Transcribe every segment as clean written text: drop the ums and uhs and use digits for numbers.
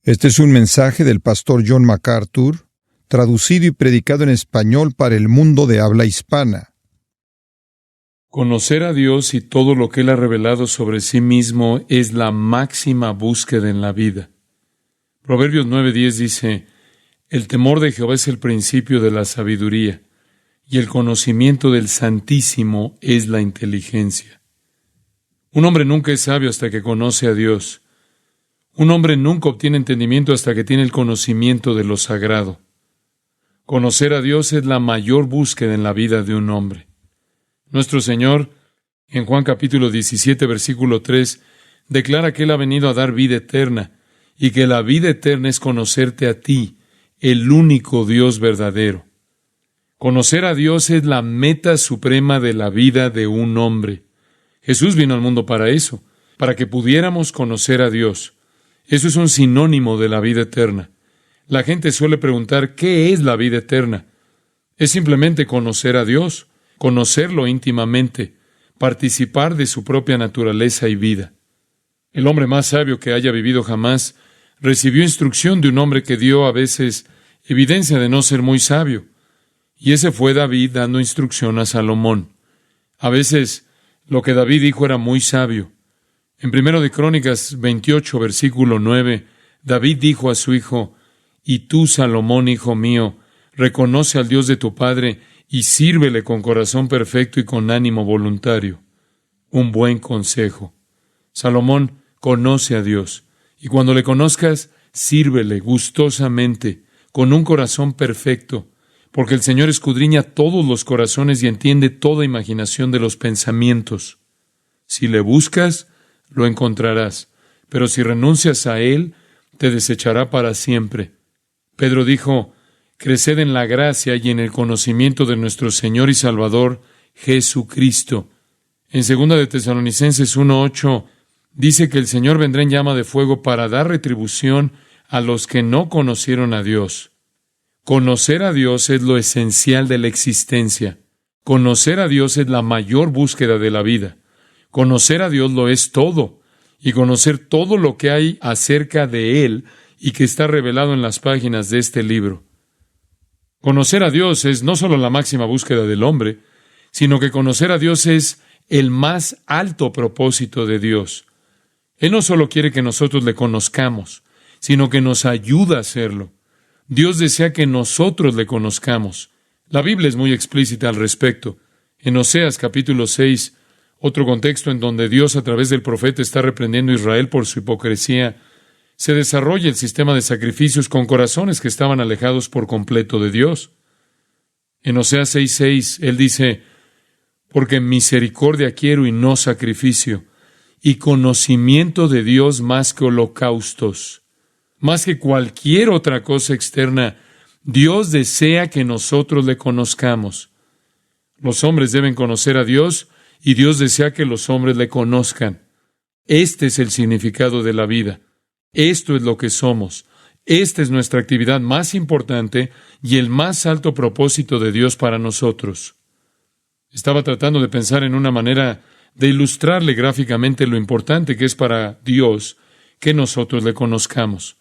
Este es un mensaje del pastor John MacArthur, traducido y predicado en español para el mundo de habla hispana. Conocer a Dios y todo lo que Él ha revelado sobre sí mismo es la máxima búsqueda en la vida. Proverbios 9:10 dice: el temor de Jehová es el principio de la sabiduría, y el conocimiento del Santísimo es la inteligencia. Un hombre nunca es sabio hasta que conoce a Dios. Un hombre nunca obtiene entendimiento hasta que tiene el conocimiento de lo sagrado. Conocer a Dios es la mayor búsqueda en la vida de un hombre. Nuestro Señor, en Juan capítulo 17, versículo 3, declara que Él ha venido a dar vida eterna, y que la vida eterna es conocerte a ti, el único Dios verdadero. Conocer a Dios es la meta suprema de la vida de un hombre. Jesús vino al mundo para eso, para que pudiéramos conocer a Dios. Eso es un sinónimo de la vida eterna. La gente suele preguntar, ¿qué es la vida eterna? Es simplemente conocer a Dios, conocerlo íntimamente, participar de su propia naturaleza y vida. El hombre más sabio que haya vivido jamás recibió instrucción de un hombre que dio a veces evidencia de no ser muy sabio. Y ese fue David dando instrucción a Salomón. A veces lo que David dijo era muy sabio. En 1 de Crónicas 28, versículo 9, David dijo a su hijo: «Y tú, Salomón, hijo mío, reconoce al Dios de tu padre y sírvele con corazón perfecto y con ánimo voluntario». Un buen consejo. Salomón, conoce a Dios, y cuando le conozcas, sírvele gustosamente, con un corazón perfecto, porque el Señor escudriña todos los corazones y entiende toda imaginación de los pensamientos. Si le buscas, lo encontrarás, pero si renuncias a Él, te desechará para siempre. Pedro dijo: «Creced en la gracia y en el conocimiento de nuestro Señor y Salvador, Jesucristo». En 2 de Tesalonicenses 1:8 dice que el Señor vendrá en llama de fuego para dar retribución a los que no conocieron a Dios. Conocer a Dios es lo esencial de la existencia. Conocer a Dios es la mayor búsqueda de la vida. Conocer a Dios lo es todo, y conocer todo lo que hay acerca de Él y que está revelado en las páginas de este libro. Conocer a Dios es no solo la máxima búsqueda del hombre, sino que conocer a Dios es el más alto propósito de Dios. Él no solo quiere que nosotros le conozcamos, sino que nos ayuda a hacerlo. Dios desea que nosotros le conozcamos. La Biblia es muy explícita al respecto. En Oseas capítulo 6, otro contexto en donde Dios a través del profeta está reprendiendo a Israel por su hipocresía, se desarrolla el sistema de sacrificios con corazones que estaban alejados por completo de Dios. En Oseas 6:6, Él dice: «Porque misericordia quiero y no sacrificio, y conocimiento de Dios más que holocaustos». Más que cualquier otra cosa externa, Dios desea que nosotros le conozcamos. Los hombres deben conocer a Dios, y Dios desea que los hombres le conozcan. Este es el significado de la vida. Esto es lo que somos. Esta es nuestra actividad más importante y el más alto propósito de Dios para nosotros. Estaba tratando de pensar en una manera de ilustrarle gráficamente lo importante que es para Dios que nosotros le conozcamos.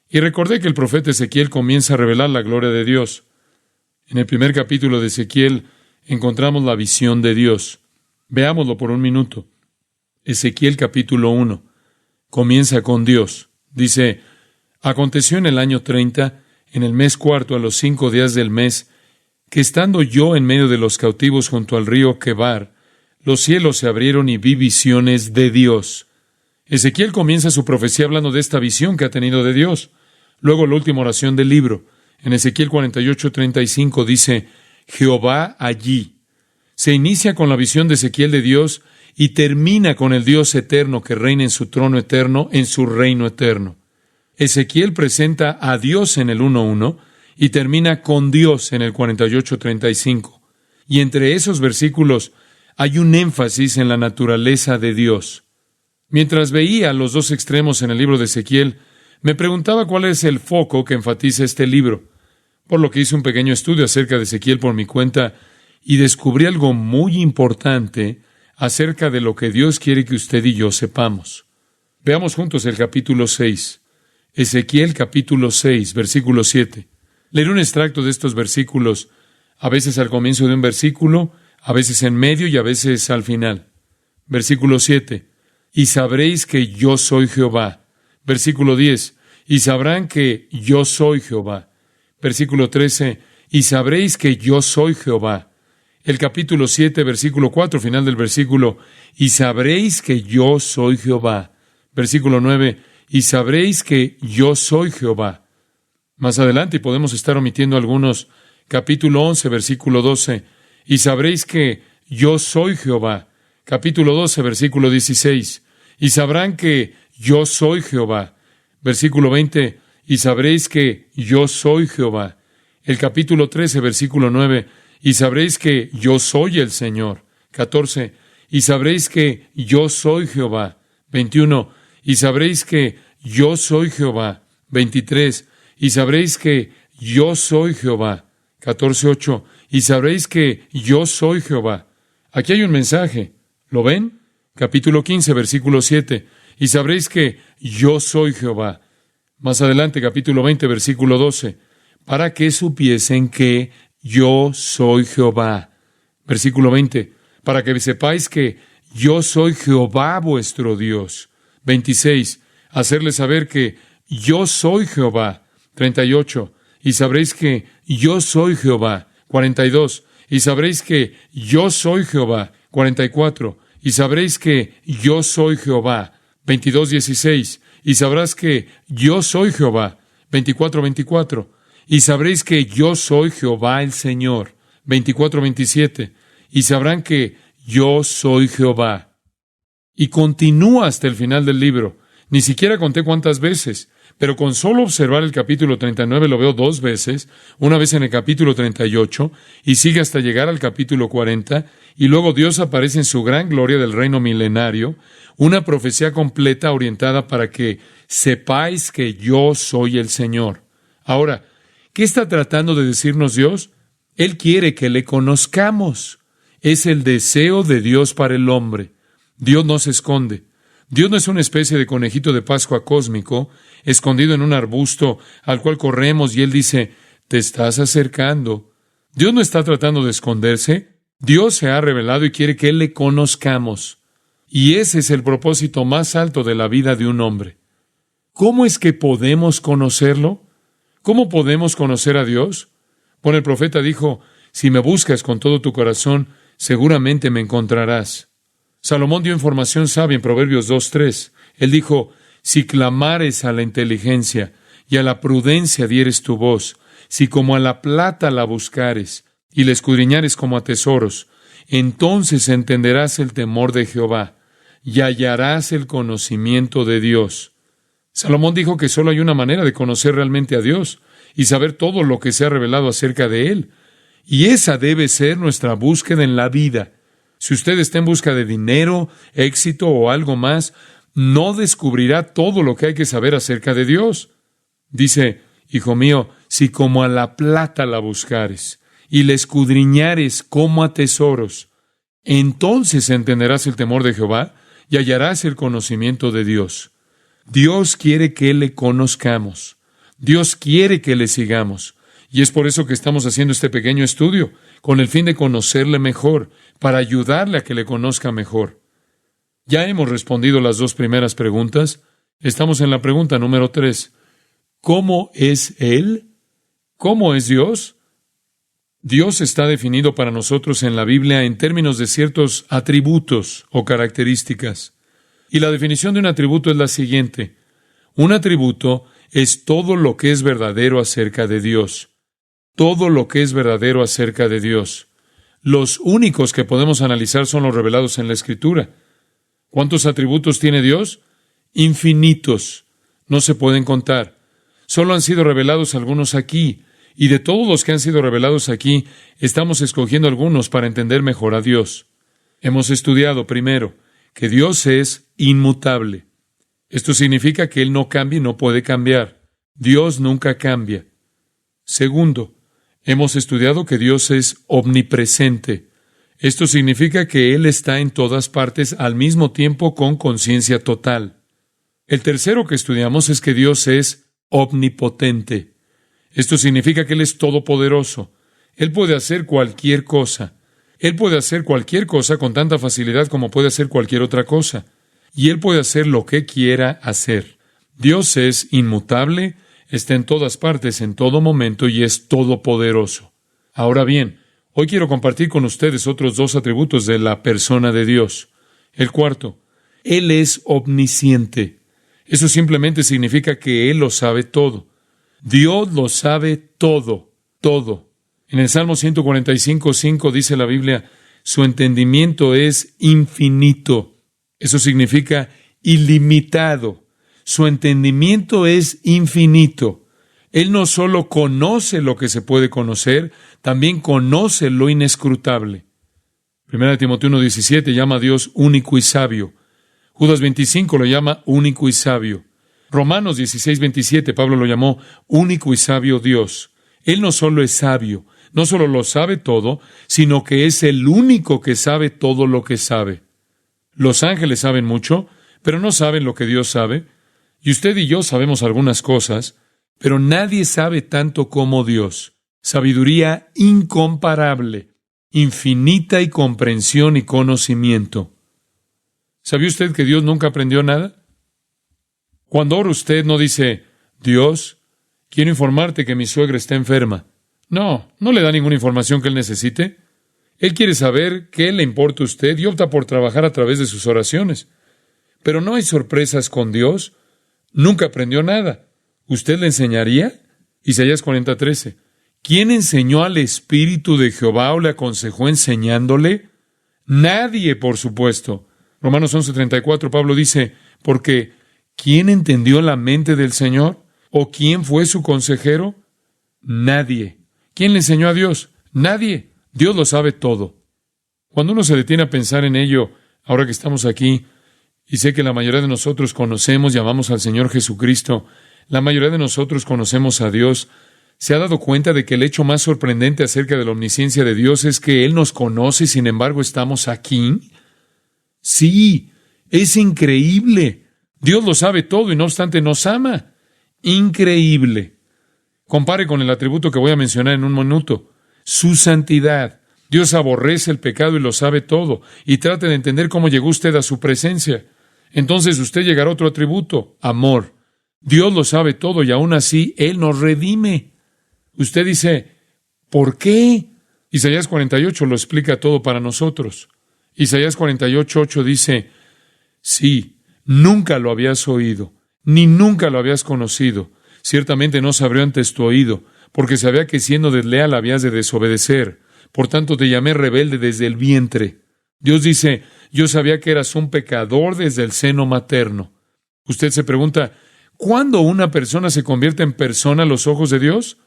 Y recordé que el profeta Ezequiel comienza a revelar la gloria de Dios. En el primer capítulo de Ezequiel encontramos la visión de Dios. Veámoslo por un minuto. Ezequiel capítulo 1 comienza con Dios. Dice: «Aconteció en el año 30, en el mes cuarto, a los 5 días del mes, que estando yo en medio de los cautivos junto al río Quebar, los cielos se abrieron y vi visiones de Dios». Ezequiel comienza su profecía hablando de esta visión que ha tenido de Dios. Luego la última oración del libro, en Ezequiel 48:35, dice: «Jehová allí». Se inicia con la visión de Ezequiel de Dios y termina con el Dios eterno que reina en su trono eterno, en su reino eterno. Ezequiel presenta a Dios en el 1:1 y termina con Dios en el 48:35. Y entre esos versículos hay un énfasis en la naturaleza de Dios. Mientras veía los dos extremos en el libro de Ezequiel, me preguntaba cuál es el foco que enfatiza este libro, por lo que hice un pequeño estudio acerca de Ezequiel por mi cuenta y descubrí algo muy importante acerca de lo que Dios quiere que usted y yo sepamos. Veamos juntos el capítulo 6. Ezequiel capítulo 6, versículo 7. Leeré un extracto de estos versículos, a veces al comienzo de un versículo, a veces en medio y a veces al final. Versículo 7. Y sabréis que yo soy Jehová. Versículo 10. Y sabrán que yo soy Jehová. Versículo 13. Y sabréis que yo soy Jehová. El capítulo 7, versículo 4, final del versículo. Y sabréis que yo soy Jehová. Versículo 9. Y sabréis que yo soy Jehová. Más adelante, y podemos estar omitiendo algunos, capítulo 11, versículo 12. Y sabréis que yo soy Jehová. Capítulo 12, versículo 16. Y sabrán que yo soy Jehová. Versículo 20. Y sabréis que yo soy Jehová. El capítulo 13, versículo 9. Y sabréis que yo soy el Señor. 14. Y sabréis que yo soy Jehová. 21. Y sabréis que yo soy Jehová. 23. Y sabréis que yo soy Jehová. 14:8. Y sabréis que yo soy Jehová. Aquí hay un mensaje. ¿Lo ven? Capítulo 15, versículo 7. Y sabréis que yo soy Jehová. Más adelante, capítulo 20, versículo 12. Para que supiesen que yo soy Jehová. Versículo 20. Para que sepáis que yo soy Jehová vuestro Dios. 26. Hacerles saber que yo soy Jehová. 38. Y sabréis que yo soy Jehová. 42. Y sabréis que yo soy Jehová. 44. Y sabréis que yo soy Jehová. 22:16. Y sabrás que yo soy Jehová. 24:24. Y sabréis que yo soy Jehová el Señor. 24:27. Y sabrán que yo soy Jehová. Y continúa hasta el final del libro. Ni siquiera conté cuántas veces, pero con solo observar el capítulo 39 lo veo 2 veces, una vez en el capítulo 38, y sigue hasta llegar al capítulo 40, y luego Dios aparece en su gran gloria del reino milenario, una profecía completa orientada para que sepáis que yo soy el Señor. Ahora, ¿qué está tratando de decirnos Dios? Él quiere que le conozcamos. Es el deseo de Dios para el hombre. Dios no se esconde. Dios no es una especie de conejito de Pascua cósmico, escondido en un arbusto al cual corremos y Él dice, te estás acercando. Dios no está tratando de esconderse. Dios se ha revelado y quiere que le conozcamos. Y ese es el propósito más alto de la vida de un hombre. ¿Cómo es que podemos conocerlo? ¿Cómo podemos conocer a Dios? Bueno, el profeta dijo, si me buscas con todo tu corazón, seguramente me encontrarás. Salomón dio información sabia en Proverbios 2:3. Él dijo, si clamares a la inteligencia y a la prudencia dieres tu voz, si como a la plata la buscares y la escudriñares como a tesoros, entonces entenderás el temor de Jehová y hallarás el conocimiento de Dios. Salomón dijo que solo hay una manera de conocer realmente a Dios y saber todo lo que se ha revelado acerca de Él. Y esa debe ser nuestra búsqueda en la vida. Si usted está en busca de dinero, éxito o algo más, no descubrirá todo lo que hay que saber acerca de Dios. Dice, hijo mío, si como a la plata la buscares y la escudriñares como a tesoros, entonces entenderás el temor de Jehová y hallarás el conocimiento de Dios. Dios quiere que le conozcamos. Dios quiere que le sigamos. Y es por eso que estamos haciendo este pequeño estudio, con el fin de conocerle mejor, para ayudarle a que le conozca mejor. Ya hemos respondido las 2 primeras preguntas. Estamos en la pregunta número 3. ¿Cómo es Él? ¿Cómo es Dios? Dios está definido para nosotros en la Biblia en términos de ciertos atributos o características. Y la definición de un atributo es la siguiente. Un atributo es todo lo que es verdadero acerca de Dios. Todo lo que es verdadero acerca de Dios. Los únicos que podemos analizar son los revelados en la Escritura. ¿Cuántos atributos tiene Dios? Infinitos. No se pueden contar. Solo han sido revelados algunos aquí. Y de todos los que han sido revelados aquí, estamos escogiendo algunos para entender mejor a Dios. Hemos estudiado primero que Dios es inmutable. Esto significa que Él no cambia y no puede cambiar. Dios nunca cambia. Segundo, hemos estudiado que Dios es omnipresente. Esto significa que Él está en todas partes al mismo tiempo con conciencia total. El tercero que estudiamos es que Dios es omnipotente. Esto significa que Él es todopoderoso. Él puede hacer cualquier cosa. Él puede hacer cualquier cosa con tanta facilidad como puede hacer cualquier otra cosa. Y Él puede hacer lo que quiera hacer. Dios es inmutable, está en todas partes, en todo momento, y es todopoderoso. Ahora bien, hoy quiero compartir con ustedes otros dos atributos de la persona de Dios. El cuarto, Él es omnisciente. Eso simplemente significa que Él lo sabe todo. Dios lo sabe todo, todo. En el Salmo 145:5 dice la Biblia, su entendimiento es infinito. Eso significa ilimitado. Su entendimiento es infinito. Él no solo conoce lo que se puede conocer, también conoce lo inescrutable. 1 Timoteo 1:17 llama a Dios único y sabio. Judas 25 lo llama único y sabio. Romanos 16:27 Pablo lo llamó único y sabio Dios. Él no solo es sabio, no solo lo sabe todo, sino que es el único que sabe todo lo que sabe. Los ángeles saben mucho, pero no saben lo que Dios sabe. Y usted y yo sabemos algunas cosas, pero nadie sabe tanto como Dios. Sabiduría incomparable, infinita y comprensión y conocimiento. ¿Sabía usted que Dios nunca aprendió nada? Cuando ora usted no dice, Dios, quiero informarte que mi suegra está enferma. No le da ninguna información que él necesite. Él quiere saber qué le importa a usted y opta por trabajar a través de sus oraciones. Pero no hay sorpresas con Dios. Nunca aprendió nada. ¿Usted le enseñaría? Isaías 40:13. ¿Quién enseñó al Espíritu de Jehová o le aconsejó enseñándole? Nadie, por supuesto. Romanos 11:34, Pablo dice, porque ¿quién entendió la mente del Señor? ¿O quién fue su consejero? Nadie. ¿Quién le enseñó a Dios? Nadie. Dios lo sabe todo. Cuando uno se detiene a pensar en ello, ahora que estamos aquí, y sé que la mayoría de nosotros conocemos y amamos al Señor Jesucristo, la mayoría de nosotros conocemos a Dios, ¿se ha dado cuenta de que el hecho más sorprendente acerca de la omnisciencia de Dios es que Él nos conoce y sin embargo estamos aquí? Sí, es increíble. Dios lo sabe todo y no obstante nos ama. Increíble. Compare con el atributo que voy a mencionar en un minuto. Su santidad. Dios aborrece el pecado y lo sabe todo. Y trate de entender cómo llegó usted a su presencia. Entonces usted llegará a otro atributo. Amor. Dios lo sabe todo y aún así Él nos redime. Usted dice, ¿por qué? Isaías 48 lo explica todo para nosotros. Isaías 48:8 dice, sí, nunca lo habías oído, ni nunca lo habías conocido. Ciertamente no se abrió antes tu oído, porque sabía que siendo desleal habías de desobedecer. Por tanto te llamé rebelde desde el vientre. Dios dice, yo sabía que eras un pecador desde el seno materno. Usted se pregunta, ¿cuándo una persona se convierte en persona a los ojos de Dios?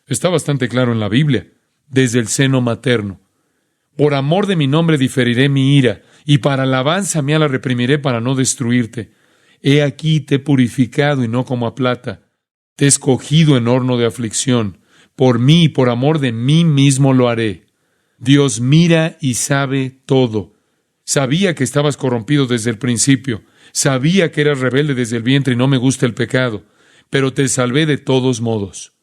Está bastante claro en la Biblia, desde el seno materno. Por amor de mi nombre diferiré mi ira, y para alabanza mía la reprimiré para no destruirte. He aquí te he purificado y no como a plata. Te he escogido en horno de aflicción. Por mí y por amor de mí mismo lo haré. Dios mira y sabe todo. Sabía que estabas corrompido desde el principio. Sabía que eras rebelde desde el vientre y no me gusta el pecado. Pero te salvé de todos modos.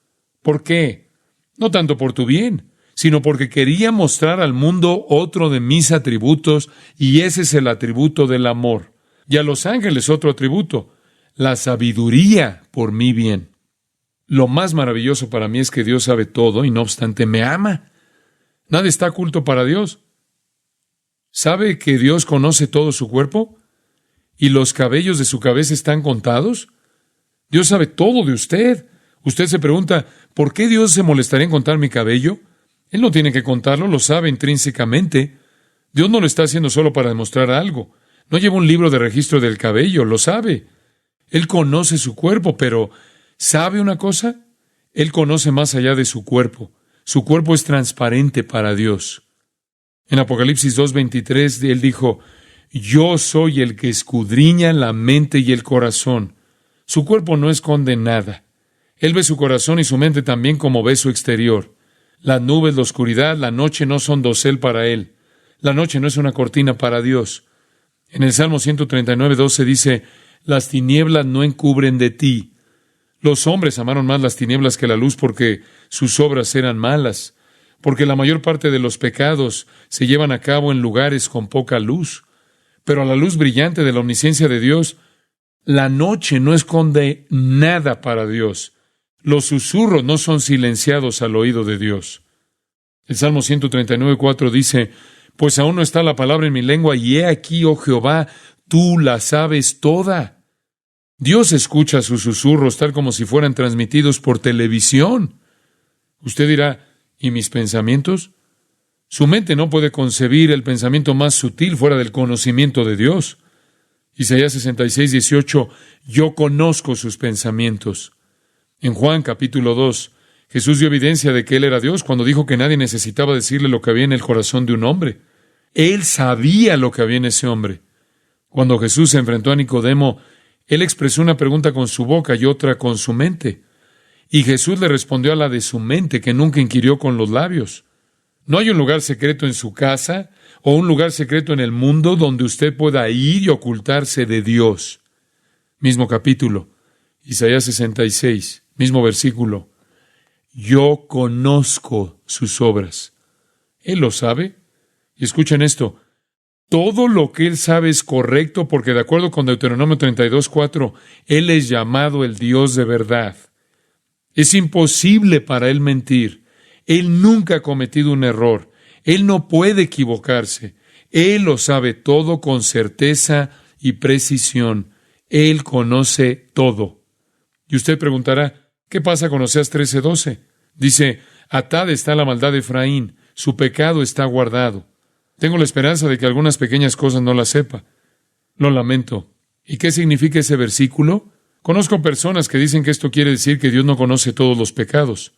¿Por qué? No tanto por tu bien, sino porque quería mostrar al mundo otro de mis atributos, y ese es el atributo del amor. Y a los ángeles otro atributo, la sabiduría por mi bien. Lo más maravilloso para mí es que Dios sabe todo y no obstante me ama. Nada está oculto para Dios. ¿Sabe que Dios conoce todo su cuerpo? ¿Y los cabellos de su cabeza están contados? Dios sabe todo de usted. Usted se pregunta, ¿por qué Dios se molestaría en contar mi cabello? Él no tiene que contarlo, lo sabe intrínsecamente. Dios no lo está haciendo solo para demostrar algo. No lleva un libro de registro del cabello, lo sabe. Él conoce su cuerpo, pero ¿sabe una cosa? Él conoce más allá de su cuerpo. Su cuerpo es transparente para Dios. En Apocalipsis 2:23, Él dijo, yo soy el que escudriña la mente y el corazón. Su cuerpo no esconde nada. Él ve su corazón y su mente también como ve su exterior. Las nubes, la oscuridad, la noche no son dosel para Él. La noche no es una cortina para Dios. En el Salmo 139:12 dice, las tinieblas no encubren de ti. Los hombres amaron más las tinieblas que la luz porque sus obras eran malas, porque la mayor parte de los pecados se llevan a cabo en lugares con poca luz. Pero a la luz brillante de la omnisciencia de Dios, la noche no esconde nada para Dios. Los susurros no son silenciados al oído de Dios. El Salmo 139:4 dice: pues aún no está la palabra en mi lengua, y he aquí, oh Jehová, tú la sabes toda. Dios escucha sus susurros tal como si fueran transmitidos por televisión. Usted dirá: ¿y mis pensamientos? Su mente no puede concebir el pensamiento más sutil fuera del conocimiento de Dios. Isaías 66:18, yo conozco sus pensamientos. En Juan capítulo 2, Jesús dio evidencia de que Él era Dios cuando dijo que nadie necesitaba decirle lo que había en el corazón de un hombre. Él sabía lo que había en ese hombre. Cuando Jesús se enfrentó a Nicodemo, Él expresó una pregunta con su boca y otra con su mente. Y Jesús le respondió a la de su mente, que nunca inquirió con los labios. No hay un lugar secreto en su casa o un lugar secreto en el mundo donde usted pueda ir y ocultarse de Dios. Mismo capítulo, Isaías 66, mismo versículo. Yo conozco sus obras. Él lo sabe. Y escuchen esto. Todo lo que Él sabe es correcto porque de acuerdo con Deuteronomio 32:4, Él es llamado el Dios de verdad. Es imposible para Él mentir. Él nunca ha cometido un error. Él no puede equivocarse. Él lo sabe todo con certeza y precisión. Él conoce todo. Y usted preguntará, ¿qué pasa con Oseas 13:12? Dice, atada está la maldad de Efraín, su pecado está guardado. Tengo la esperanza de que algunas pequeñas cosas no las sepa. Lo lamento. ¿Y qué significa ese versículo? Conozco personas que dicen que esto quiere decir que Dios no conoce todos los pecados.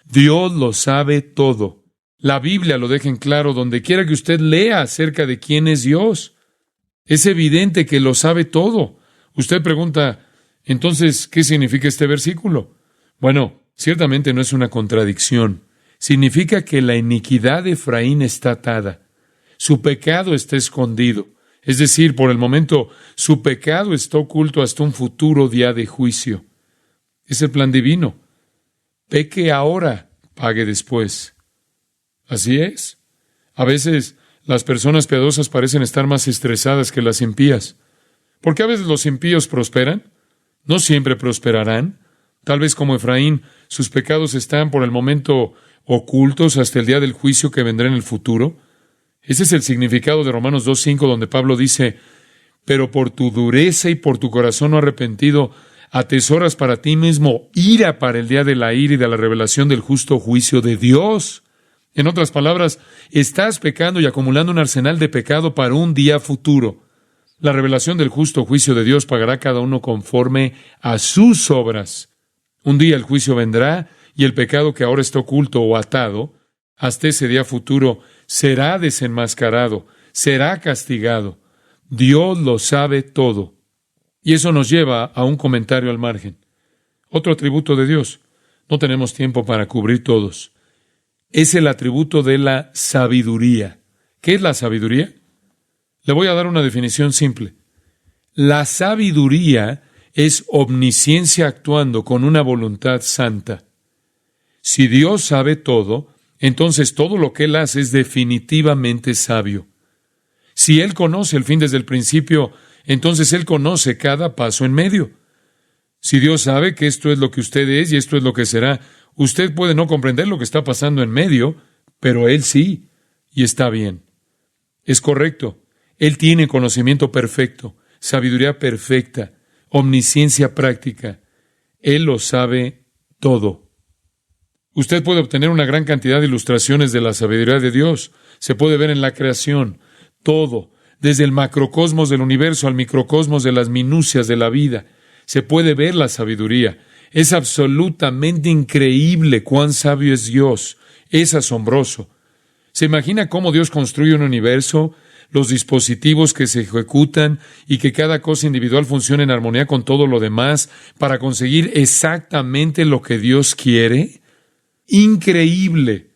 Dios lo sabe todo. La Biblia lo deja en claro donde quiera que usted lea acerca de quién es Dios. Es evidente que lo sabe todo. Usted pregunta, entonces, ¿qué significa este versículo? Bueno, ciertamente no es una contradicción. Significa que la iniquidad de Efraín está atada. Su pecado está escondido. Es decir, por el momento, su pecado está oculto hasta un futuro día de juicio. Es el plan divino. Peque ahora, pague después. Así es. A veces las personas piadosas parecen estar más estresadas que las impías. ¿Por qué a veces los impíos prosperan? No siempre prosperarán. Tal vez como Efraín, sus pecados están por el momento ocultos hasta el día del juicio que vendrá en el futuro. Ese es el significado de Romanos 2:5, donde Pablo dice, pero por tu dureza y por tu corazón no arrepentido, atesoras para ti mismo ira para el día de la ira y de la revelación del justo juicio de Dios. En otras palabras, estás pecando y acumulando un arsenal de pecado para un día futuro. La revelación del justo juicio de Dios pagará a cada uno conforme a sus obras. Un día el juicio vendrá y el pecado que ahora está oculto o atado, hasta ese día futuro, será desenmascarado, será castigado. Dios lo sabe todo. Y eso nos lleva a un comentario al margen. Otro atributo de Dios. No tenemos tiempo para cubrir todos. Es el atributo de la sabiduría. ¿Qué es la sabiduría? Le voy a dar una definición simple. La sabiduría es omnisciencia actuando con una voluntad santa. Si Dios sabe todo, entonces todo lo que Él hace es definitivamente sabio. Si Él conoce el fin desde el principio, entonces Él conoce cada paso en medio. Si Dios sabe que esto es lo que usted es y esto es lo que será, usted puede no comprender lo que está pasando en medio, pero Él sí, y está bien. Es correcto. Él tiene conocimiento perfecto, sabiduría perfecta, omnisciencia práctica. Él lo sabe todo. Usted puede obtener una gran cantidad de ilustraciones de la sabiduría de Dios. Se puede ver en la creación, todo, desde el macrocosmos del universo al microcosmos de las minucias de la vida. Se puede ver la sabiduría. Es absolutamente increíble cuán sabio es Dios. Es asombroso. ¿Se imagina cómo Dios construye un universo, los dispositivos que se ejecutan y que cada cosa individual funcione en armonía con todo lo demás para conseguir exactamente lo que Dios quiere? Increíble.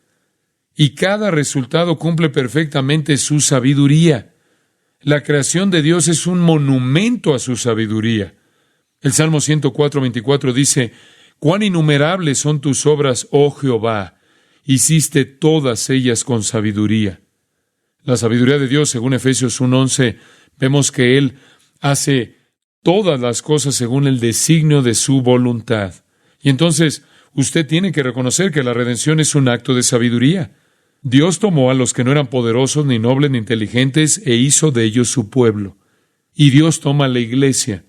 Y cada resultado cumple perfectamente su sabiduría. La creación de Dios es un monumento a su sabiduría. El Salmo 104:24 dice, «Cuán innumerables son tus obras, oh Jehová, hiciste todas ellas con sabiduría». La sabiduría de Dios, según Efesios 1:11, vemos que Él hace todas las cosas según el designio de su voluntad. Y entonces, usted tiene que reconocer que la redención es un acto de sabiduría. Dios tomó a los que no eran poderosos, ni nobles, ni inteligentes, e hizo de ellos su pueblo. Y Dios toma a la iglesia,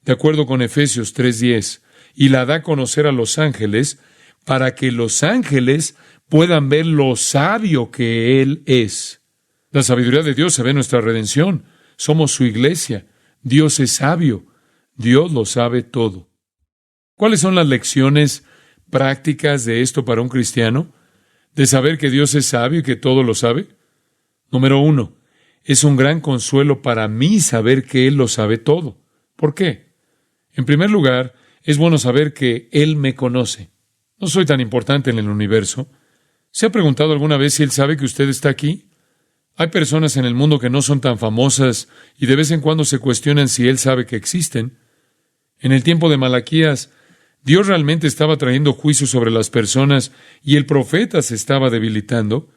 de acuerdo con Efesios 3:10, y la da a conocer a los ángeles, para que los ángeles puedan ver lo sabio que Él es. La sabiduría de Dios se ve en nuestra redención. Somos su iglesia. Dios es sabio. Dios lo sabe todo. ¿Cuáles son las lecciones prácticas de esto para un cristiano? ¿De saber que Dios es sabio y que todo lo sabe? Número 1. Es un gran consuelo para mí saber que Él lo sabe todo. ¿Por qué? En primer lugar, es bueno saber que Él me conoce. No soy tan importante en el universo. ¿Se ha preguntado alguna vez si Él sabe que usted está aquí? Hay personas en el mundo que no son tan famosas y de vez en cuando se cuestionan si Él sabe que existen. En el tiempo de Malaquías, Dios realmente estaba trayendo juicio sobre las personas y el profeta se estaba debilitando.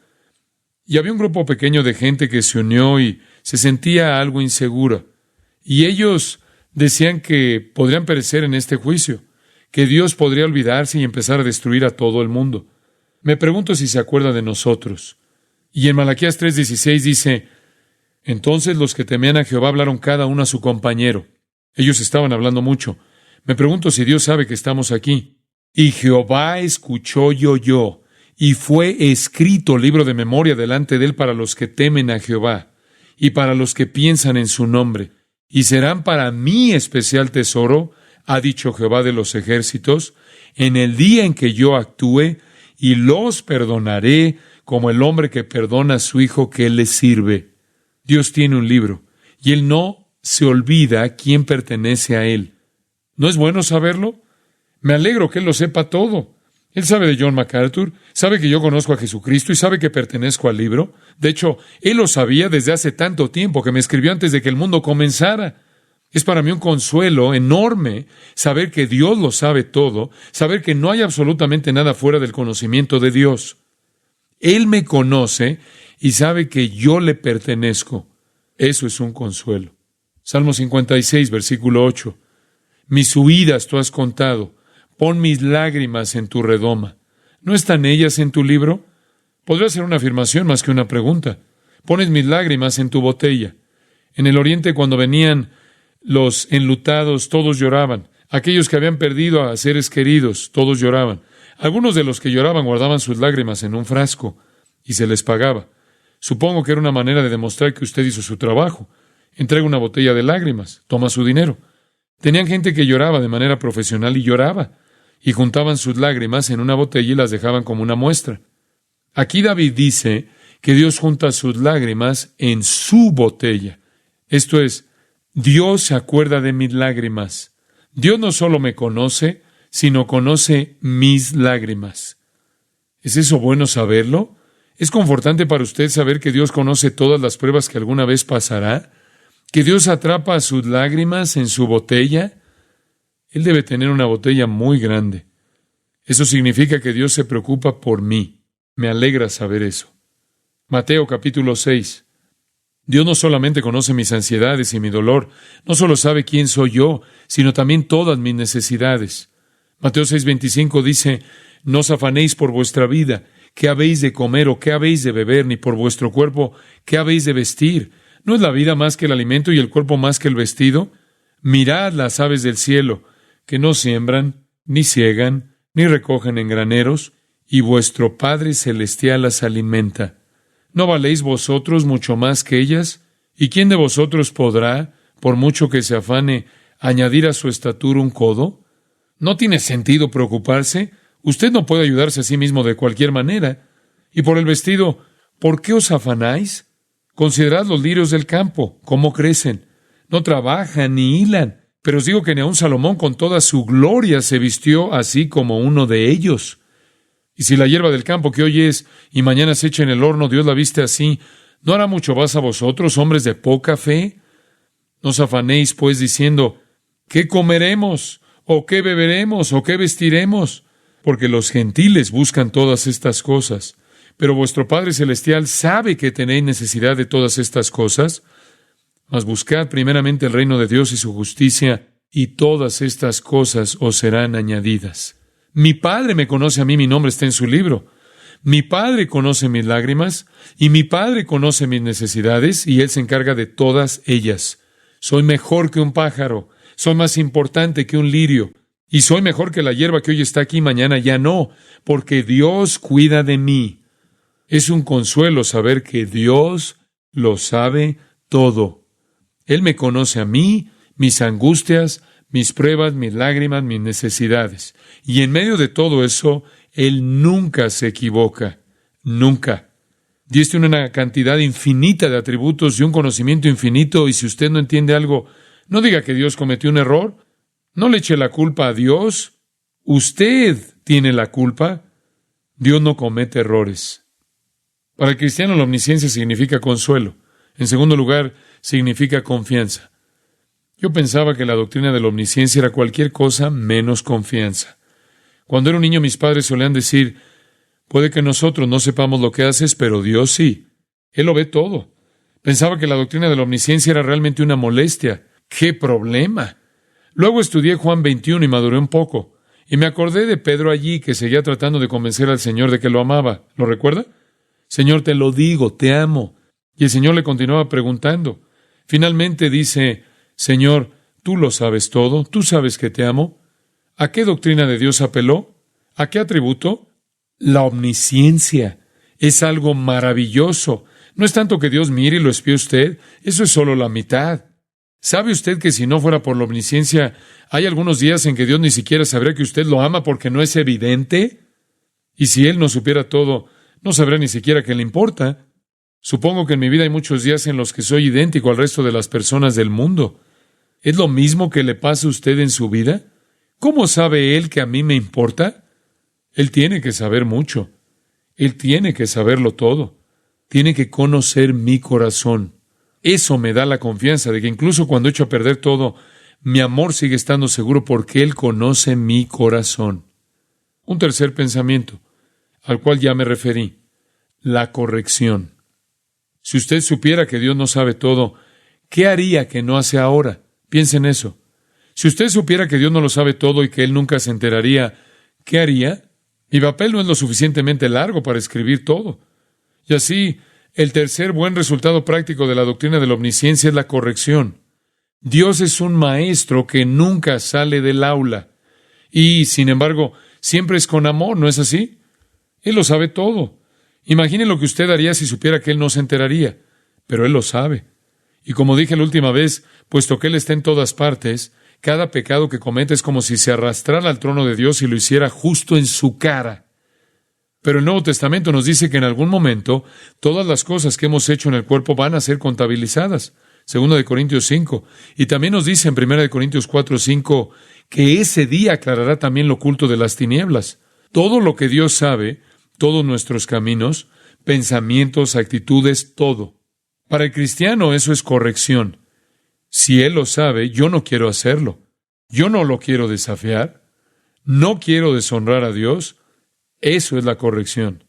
Y había un grupo pequeño de gente que se unió y se sentía algo insegura. Y ellos decían que podrían perecer en este juicio, que Dios podría olvidarse y empezar a destruir a todo el mundo. Me pregunto si se acuerda de nosotros. Y en Malaquías 3:16 dice, «Entonces los que temían a Jehová hablaron cada uno a su compañero». Ellos estaban hablando mucho. Me pregunto si Dios sabe que estamos aquí. «Y Jehová escuchó y oyó, y fue escrito libro de memoria delante de él para los que temen a Jehová, y para los que piensan en su nombre. Y serán para mí especial tesoro, ha dicho Jehová de los ejércitos, en el día en que yo actúe, y los perdonaré como el hombre que perdona a su hijo que le sirve». Dios tiene un libro, y Él no se olvida quién pertenece a Él. ¿No es bueno saberlo? Me alegro que Él lo sepa todo. Él sabe de John MacArthur, sabe que yo conozco a Jesucristo y sabe que pertenezco al libro. De hecho, Él lo sabía desde hace tanto tiempo que me escribió antes de que el mundo comenzara. Es para mí un consuelo enorme saber que Dios lo sabe todo, saber que no hay absolutamente nada fuera del conocimiento de Dios. Él me conoce y sabe que yo le pertenezco. Eso es un consuelo. Salmo 56, versículo 8. «Mis huidas tú has contado. Pon mis lágrimas en tu redoma. ¿No están ellas en tu libro?» Podría ser una afirmación más que una pregunta. «Pones mis lágrimas en tu botella». En el Oriente, cuando venían los enlutados, todos lloraban. Aquellos que habían perdido a seres queridos, todos lloraban. Algunos de los que lloraban guardaban sus lágrimas en un frasco y se les pagaba. Supongo que era una manera de demostrar que usted hizo su trabajo. Entrega una botella de lágrimas, toma su dinero. Tenían gente que lloraba de manera profesional y lloraba, y juntaban sus lágrimas en una botella y las dejaban como una muestra. Aquí David dice que Dios junta sus lágrimas en su botella. Esto es, Dios se acuerda de mis lágrimas. Dios no solo me conoce, sino conoce mis lágrimas. ¿Es eso bueno saberlo? ¿Es confortante para usted saber que Dios conoce todas las pruebas que alguna vez pasará? ¿Que Dios atrapa sus lágrimas en su botella? Él debe tener una botella muy grande. Eso significa que Dios se preocupa por mí. Me alegra saber eso. Mateo capítulo 6. Dios no solamente conoce mis ansiedades y mi dolor, no solo sabe quién soy yo, sino también todas mis necesidades. Mateo 6:25 dice, «No os afanéis por vuestra vida, qué habéis de comer o qué habéis de beber, ni por vuestro cuerpo, qué habéis de vestir. ¿No es la vida más que el alimento y el cuerpo más que el vestido? Mirad las aves del cielo, que no siembran, ni siegan, ni recogen en graneros, y vuestro Padre Celestial las alimenta. ¿No valéis vosotros mucho más que ellas? ¿Y quién de vosotros podrá, por mucho que se afane, añadir a su estatura un codo? ¿No tiene sentido preocuparse? Usted no puede ayudarse a sí mismo de cualquier manera. Y por el vestido, ¿por qué os afanáis? Considerad los lirios del campo, cómo crecen. No trabajan ni hilan, pero os digo que ni aun Salomón con toda su gloria se vistió así como uno de ellos. Y si la hierba del campo que hoy es y mañana se echa en el horno, Dios la viste así, ¿no hará mucho más a vosotros, hombres de poca fe? No os afanéis, pues, diciendo, ¿qué comeremos? ¿O qué beberemos? ¿O qué vestiremos? Porque los gentiles buscan todas estas cosas. Pero vuestro Padre Celestial sabe que tenéis necesidad de todas estas cosas. Mas buscad primeramente el reino de Dios y su justicia, y todas estas cosas os serán añadidas. Mi Padre me conoce a mí, mi nombre está en su libro. Mi Padre conoce mis lágrimas, y mi Padre conoce mis necesidades, y Él se encarga de todas ellas. Soy mejor que un pájaro, soy más importante que un lirio, y soy mejor que la hierba que hoy está aquí y mañana ya no, porque Dios cuida de mí. Es un consuelo saber que Dios lo sabe todo. Él me conoce a mí, mis angustias, mis pruebas, mis lágrimas, mis necesidades. Y en medio de todo eso, Él nunca se equivoca. Nunca. Dios tiene una cantidad infinita de atributos y un conocimiento infinito, y si usted no entiende algo, no diga que Dios cometió un error. No le eche la culpa a Dios. Usted tiene la culpa. Dios no comete errores. Para el cristiano, la omnisciencia significa consuelo. En segundo lugar, significa confianza. Yo pensaba que la doctrina de la omnisciencia era cualquier cosa menos confianza. Cuando era un niño, mis padres solían decir, puede que nosotros no sepamos lo que haces, pero Dios sí. Él lo ve todo. Pensaba que la doctrina de la omnisciencia era realmente una molestia. ¡Qué problema! Luego estudié Juan 21 y maduré un poco. Y me acordé de Pedro allí, que seguía tratando de convencer al Señor de que lo amaba. ¿Lo recuerda? Señor, te lo digo, te amo. Y el Señor le continuaba preguntando. Finalmente dice, Señor, tú lo sabes todo, tú sabes que te amo. ¿A qué doctrina de Dios apeló? ¿A qué atributo? La omnisciencia. Es algo maravilloso. No es tanto que Dios mire y lo espíe usted, eso es solo la mitad. ¿Sabe usted que si no fuera por la omnisciencia, hay algunos días en que Dios ni siquiera sabría que usted lo ama porque no es evidente? Y si Él no supiera todo, no sabrá ni siquiera que le importa. Supongo que en mi vida hay muchos días en los que soy idéntico al resto de las personas del mundo. ¿Es lo mismo que le pasa a usted en su vida? ¿Cómo sabe Él que a mí me importa? Él tiene que saber mucho. Él tiene que saberlo todo. Tiene que conocer mi corazón. Eso me da la confianza de que incluso cuando echo a perder todo, mi amor sigue estando seguro porque Él conoce mi corazón. Un tercer pensamiento, al cual ya me referí, la corrección. Si usted supiera que Dios no sabe todo, ¿qué haría que no hace ahora? Piense en eso. Si usted supiera que Dios no lo sabe todo y que Él nunca se enteraría, ¿qué haría? Mi papel no es lo suficientemente largo para escribir todo. Y así, el tercer buen resultado práctico de la doctrina de la omnisciencia es la corrección. Dios es un maestro que nunca sale del aula. Y, sin embargo, siempre es con amor, ¿no es así? Él lo sabe todo. Imagine lo que usted haría si supiera que Él no se enteraría. Pero Él lo sabe. Y como dije la última vez, puesto que Él está en todas partes, cada pecado que comete es como si se arrastrara al trono de Dios y lo hiciera justo en su cara. Pero el Nuevo Testamento nos dice que en algún momento todas las cosas que hemos hecho en el cuerpo van a ser contabilizadas. 2 Corintios 5. Y también nos dice en 1 Corintios 4:5 que ese día aclarará también lo oculto de las tinieblas. Todo lo que Dios sabe, todos nuestros caminos, pensamientos, actitudes, todo. Para el cristiano eso es corrección. Si Él lo sabe, yo no quiero hacerlo. Yo no lo quiero desafiar. No quiero deshonrar a Dios. Eso es la corrección.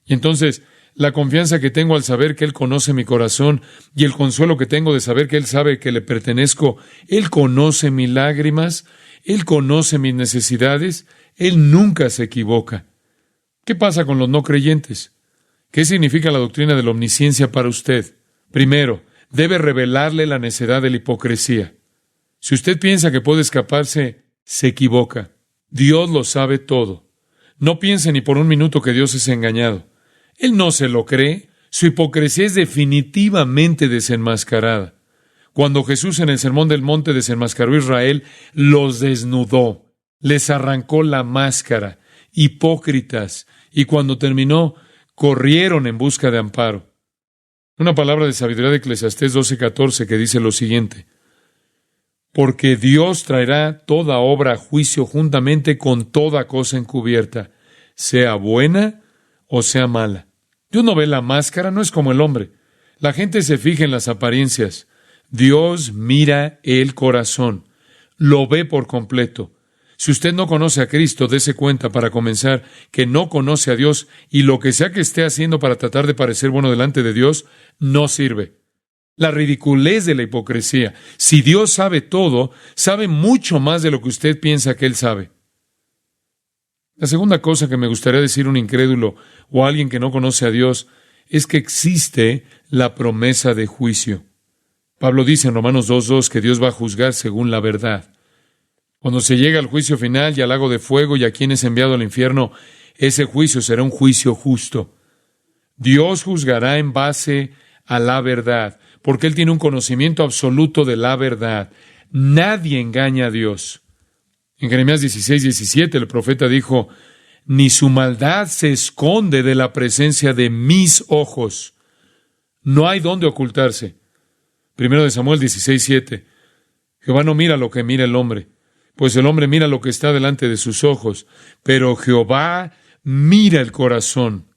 Y entonces, la confianza que tengo al saber que Él conoce mi corazón y el consuelo que tengo de saber que Él sabe que le pertenezco, Él conoce mis lágrimas, Él conoce mis necesidades, Él nunca se equivoca. ¿Qué pasa con los no creyentes? ¿Qué significa la doctrina de la omnisciencia para usted? Primero, debe revelarle la necedad de la hipocresía. Si usted piensa que puede escaparse, se equivoca. Dios lo sabe todo. No piense ni por un minuto que Dios es engañado. Él no se lo cree. Su hipocresía es definitivamente desenmascarada. Cuando Jesús en el Sermón del Monte desenmascaró a Israel, los desnudó, les arrancó la máscara, hipócritas, y cuando terminó, corrieron en busca de amparo. Una palabra de sabiduría de Eclesiastés 12:14 que dice lo siguiente: porque Dios traerá toda obra a juicio juntamente con toda cosa encubierta, sea buena o sea mala. Dios no ve la máscara, no es como el hombre. La gente se fija en las apariencias. Dios mira el corazón. lo ve por completo. Si usted no conoce a Cristo, dése cuenta, para comenzar, que no conoce a Dios, y lo que sea que esté haciendo para tratar de parecer bueno delante de Dios, no sirve. La ridiculez de la hipocresía. Si Dios sabe todo, sabe mucho más de lo que usted piensa que Él sabe. La segunda cosa que me gustaría decir a un incrédulo o a alguien que no conoce a Dios es que existe la promesa de juicio. Pablo dice en Romanos 2:2 que Dios va a juzgar según la verdad. Cuando se llega al juicio final y al lago de fuego y a quien es enviado al infierno, ese juicio será un juicio justo. Dios juzgará en base a la verdad, porque Él tiene un conocimiento absoluto de la verdad. Nadie engaña a Dios. En Jeremías 16:17 el profeta dijo, ni su maldad se esconde de la presencia de mis ojos. No hay dónde ocultarse. Primero de Samuel 16:7. Jehová no mira lo que mira el hombre, pues el hombre mira lo que está delante de sus ojos, pero Jehová mira el corazón.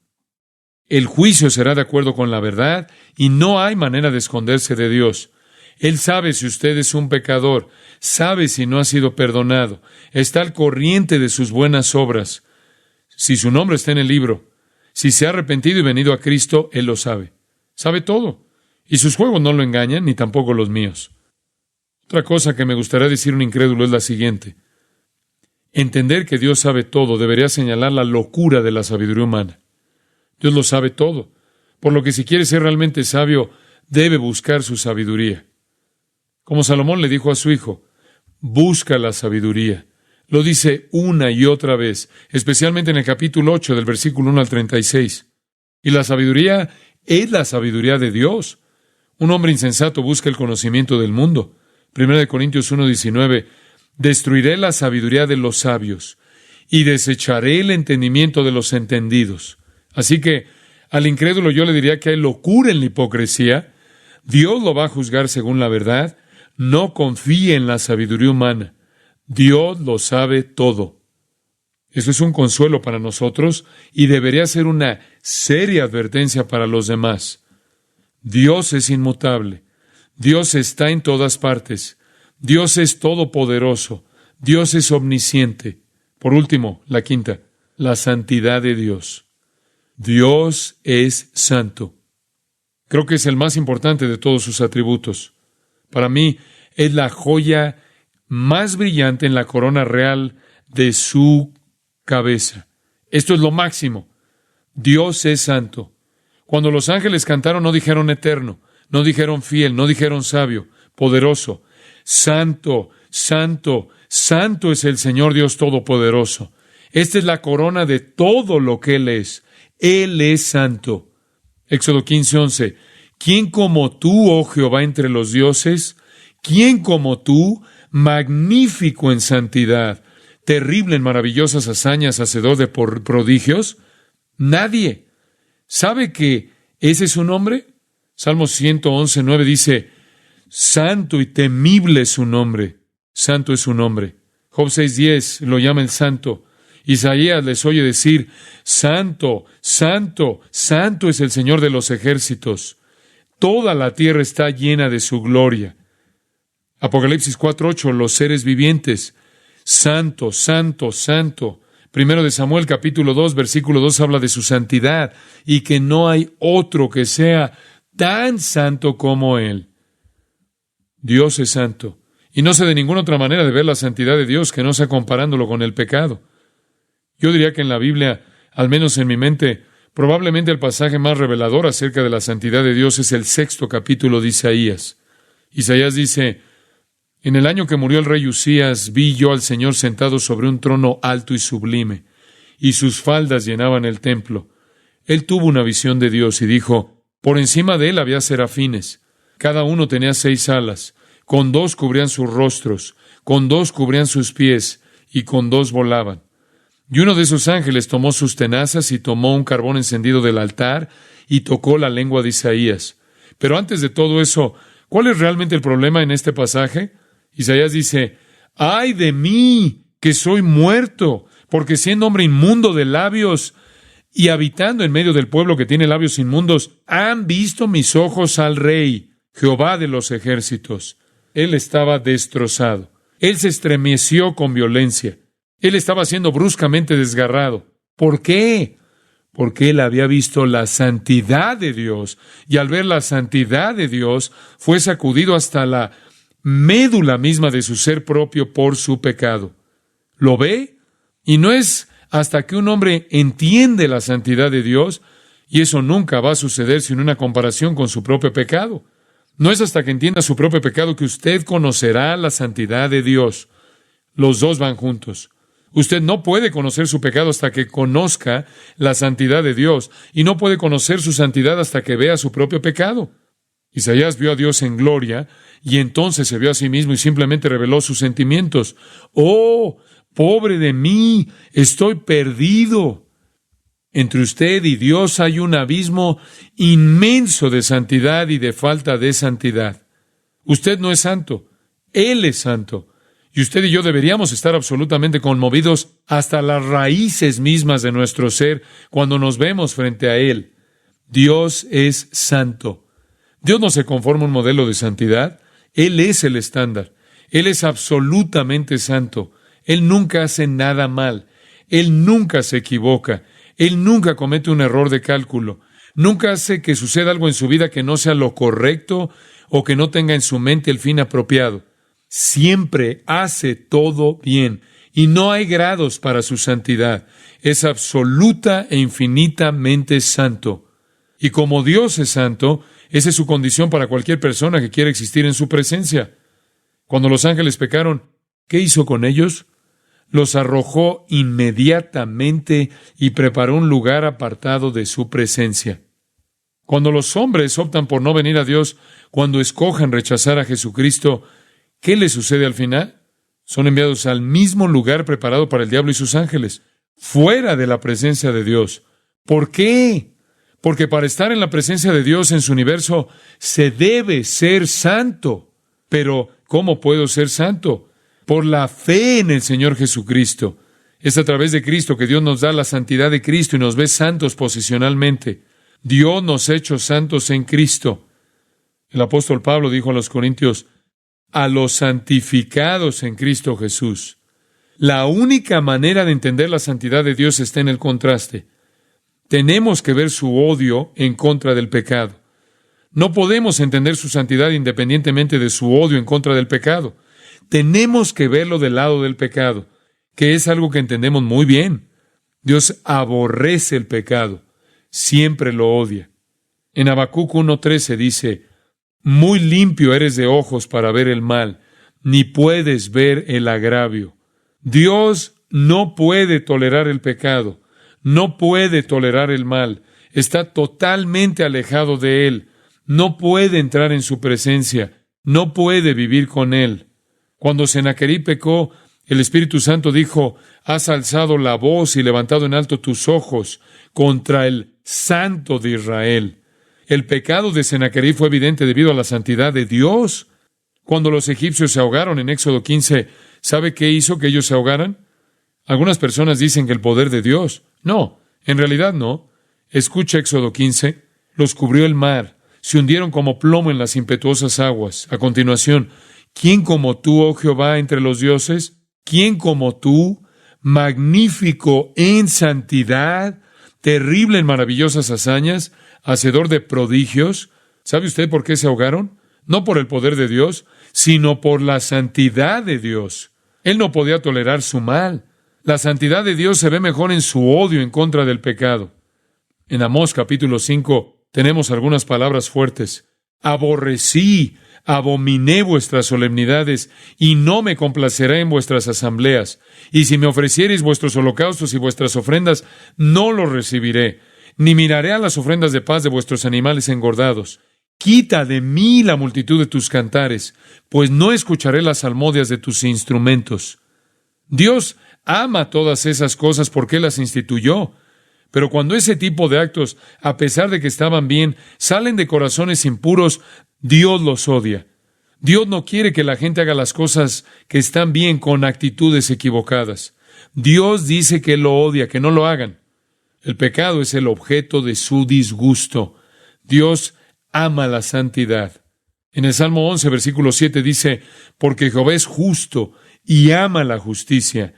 El juicio será de acuerdo con la verdad y no hay manera de esconderse de Dios. Él sabe si usted es un pecador, sabe si no ha sido perdonado, está al corriente de sus buenas obras. Si su nombre está en el libro, si se ha arrepentido y venido a Cristo, Él lo sabe. Sabe todo. Y sus juegos no lo engañan, ni tampoco los míos. Otra cosa que me gustaría decir a un incrédulo es la siguiente. Entender que Dios sabe todo debería señalar la locura de la sabiduría humana. Dios lo sabe todo, por lo que si quiere ser realmente sabio, debe buscar su sabiduría. Como Salomón le dijo a su hijo, busca la sabiduría. Lo dice una y otra vez, especialmente en el capítulo 8 del versículo 1 al 36. Y la sabiduría es la sabiduría de Dios. Un hombre insensato busca el conocimiento del mundo. 1 Corintios 1:19, destruiré la sabiduría de los sabios y desecharé el entendimiento de los entendidos. Así que al incrédulo yo le diría que hay locura en la hipocresía. Dios lo va a juzgar según la verdad. No confíe en la sabiduría humana. Dios lo sabe todo. Eso es un consuelo para nosotros y debería ser una seria advertencia para los demás. Dios es inmutable. Dios está en todas partes. Dios es todopoderoso. Dios es omnisciente. Por último, la quinta, la santidad de Dios. Dios es santo. Creo que es el más importante de todos sus atributos. Para mí, es la joya más brillante en la corona real de su cabeza. Esto es lo máximo. Dios es santo. Cuando los ángeles cantaron, no dijeron eterno, no dijeron fiel, no dijeron sabio, poderoso. Santo, santo, santo es el Señor Dios Todopoderoso. Esta es la corona de todo lo que Él es. Él es santo. Éxodo 15:11. ¿Quién como tú, oh Jehová, entre los dioses? ¿Quién como tú, magnífico en santidad, terrible en maravillosas hazañas, hacedor de prodigios? Nadie. ¿Sabe que ese es su nombre? Salmo 111:9 dice, santo y temible es su nombre. Santo es su nombre. Job 6:10 lo llama el santo. Isaías les oye decir, santo, santo, santo es el Señor de los ejércitos. Toda la tierra está llena de su gloria. Apocalipsis 4:8, los seres vivientes, santo, santo, santo. Primero de Samuel, capítulo 2, versículo 2, habla de su santidad y que no hay otro que sea tan santo como Él. Dios es santo. Y no sé de ninguna otra manera de ver la santidad de Dios que no sea comparándolo con el pecado. Yo diría que en la Biblia, al menos en mi mente, probablemente el pasaje más revelador acerca de la santidad de Dios es el 6º capítulo de Isaías. Isaías dice, en el año que murió el rey Usías, vi yo al Señor sentado sobre un trono alto y sublime, y sus faldas llenaban el templo. Él tuvo una visión de Dios y dijo, por encima de él había serafines. Cada uno tenía 6 alas, con 2 cubrían sus rostros, con 2 cubrían sus pies, y con 2 volaban. Y uno de esos ángeles tomó sus tenazas y tomó un carbón encendido del altar y tocó la lengua de Isaías. Pero antes de todo eso, ¿cuál es realmente el problema en este pasaje? Isaías dice, ¡ay de mí, que soy muerto! Porque siendo hombre inmundo de labios y habitando en medio del pueblo que tiene labios inmundos, han visto mis ojos al Rey, Jehová de los ejércitos. Él estaba destrozado. Él se estremeció con violencia. Él estaba siendo bruscamente desgarrado. ¿Por qué? Porque él había visto la santidad de Dios, y al ver la santidad de Dios, fue sacudido hasta la médula misma de su ser propio por su pecado. ¿Lo ve? Y no es hasta que un hombre entiende la santidad de Dios, y eso nunca va a suceder sin una comparación con su propio pecado. No es hasta que entienda su propio pecado que usted conocerá la santidad de Dios. Los dos van juntos. Usted no puede conocer su pecado hasta que conozca la santidad de Dios, y no puede conocer su santidad hasta que vea su propio pecado. Isaías vio a Dios en gloria, y entonces se vio a sí mismo y simplemente reveló sus sentimientos. ¡Oh, pobre de mí! ¡Estoy perdido! Entre usted y Dios hay un abismo inmenso de santidad y de falta de santidad. Usted no es santo, Él es santo. Y usted y yo deberíamos estar absolutamente conmovidos hasta las raíces mismas de nuestro ser cuando nos vemos frente a Él. Dios es santo. Dios no se conforma a un modelo de santidad. Él es el estándar. Él es absolutamente santo. Él nunca hace nada mal. Él nunca se equivoca. Él nunca comete un error de cálculo. Nunca hace que suceda algo en su vida que no sea lo correcto o que no tenga en su mente el fin apropiado. Siempre hace todo bien, y no hay grados para su santidad. Es absoluta e infinitamente santo. Y como Dios es santo, esa es su condición para cualquier persona que quiera existir en su presencia. Cuando los ángeles pecaron, ¿qué hizo con ellos? Los arrojó inmediatamente y preparó un lugar apartado de su presencia. Cuando los hombres optan por no venir a Dios, cuando escojan rechazar a Jesucristo, ¿qué les sucede al final? Son enviados al mismo lugar preparado para el diablo y sus ángeles, fuera de la presencia de Dios. ¿Por qué? Porque para estar en la presencia de Dios en su universo, se debe ser santo. Pero, ¿cómo puedo ser santo? Por la fe en el Señor Jesucristo. Es a través de Cristo que Dios nos da la santidad de Cristo y nos ve santos posicionalmente. Dios nos ha hecho santos en Cristo. El apóstol Pablo dijo a los Corintios, a los santificados en Cristo Jesús. La única manera de entender la santidad de Dios está en el contraste. Tenemos que ver su odio en contra del pecado. No podemos entender su santidad independientemente de su odio en contra del pecado. Tenemos que verlo del lado del pecado, que es algo que entendemos muy bien. Dios aborrece el pecado, siempre lo odia. En Habacuc 1:13 dice, muy limpio eres de ojos para ver el mal, ni puedes ver el agravio. Dios no puede tolerar el pecado, no puede tolerar el mal, está totalmente alejado de él, no puede entrar en su presencia, no puede vivir con él. Cuando Sennacherib pecó, el Espíritu Santo dijo, has alzado la voz y levantado en alto tus ojos contra el Santo de Israel. El pecado de Sennacherib fue evidente debido a la santidad de Dios. Cuando los egipcios se ahogaron en Éxodo 15, ¿sabe qué hizo que ellos se ahogaran? Algunas personas dicen que el poder de Dios. No, en realidad no. Escucha Éxodo 15. Los cubrió el mar, se hundieron como plomo en las impetuosas aguas. A continuación, ¿quién como tú, oh Jehová, entre los dioses? ¿Quién como tú, magnífico en santidad, terrible en maravillosas hazañas, hacedor de prodigios? ¿Sabe usted por qué se ahogaron? No por el poder de Dios, sino por la santidad de Dios. Él no podía tolerar su mal. La santidad de Dios se ve mejor en su odio en contra del pecado. En Amós capítulo 5 tenemos algunas palabras fuertes. Aborrecí, abominé vuestras solemnidades, y no me complaceré en vuestras asambleas. Y si me ofreciereis vuestros holocaustos y vuestras ofrendas, no los recibiré, ni miraré a las ofrendas de paz de vuestros animales engordados. Quita de mí la multitud de tus cantares, pues no escucharé las salmodias de tus instrumentos. Dios ama todas esas cosas porque Él las instituyó. Pero cuando ese tipo de actos, a pesar de que estaban bien, salen de corazones impuros, Dios los odia. Dios no quiere que la gente haga las cosas que están bien con actitudes equivocadas. Dios dice que lo odia, que no lo hagan. El pecado es el objeto de su disgusto. Dios ama la santidad. En el Salmo 11, versículo 7 dice, porque Jehová es justo y ama la justicia.